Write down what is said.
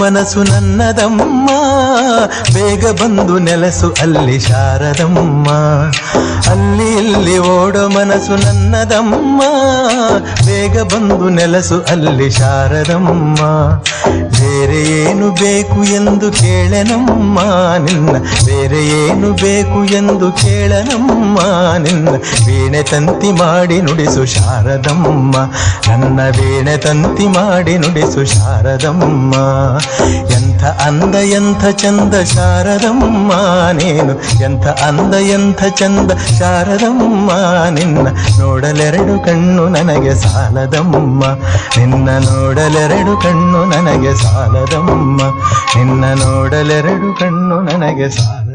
ಮನಸ್ಸು ನನ್ನದಮ್ಮ, ಬೇಗ ಬಂದು ನೆಲಸು ಅಲ್ಲಿ ಶಾರದಮ್ಮ. ಅಲ್ಲಿ ಇಲ್ಲಿ ಓಡೋ ಮನಸ್ಸು ನನ್ನದಮ್ಮ, ಬೇಗ ಬಂದು ನೆಲಸು ಅಲ್ಲಿ ಶಾರದಮ್ಮ. ಬೇರೆ ಏನು ಬೇಕು ಎಂದು ಕೇಳನಮ್ಮ ನಿನ್ನ, ಬೇರೆ ಏನು ಬೇಕು ಎಂದು ಕೇಳನಮ್ಮ ನಿನ್ನ. ವೀಣೆ ತಂತಿ ಮಾಡಿ ನುಡಿಸು ಶಾರದಮ್ಮ, ನನ್ನ ವೀಣೆ ತಂತಿ ಮಾಡಿ ನುಡಿಸು ಶಾರದಮ್ಮ. ಎಂಥ ಅಂದ ಎಂಥ ಚಂದ ಶಾರದಮ್ಮ ನೀನು, ಎಂಥ ಅಂದ ಎಂಥ ಚಂದ ಶಾರದಮ್ಮ ನಿನ್ನ. ನೋಡಲೆರಡು ಕಣ್ಣು ನನಗೆ ಸಾಲದಮ್ಮ, ನಿನ್ನ ನೋಡಲೆರಡು ಕಣ್ಣು ನನಗೆ ಸಾಲದಮ್ಮ, ನಿನ್ನ ನೋಡಲೆರಡು ಕಣ್ಣು ನನಗೆ ಸಾಲ.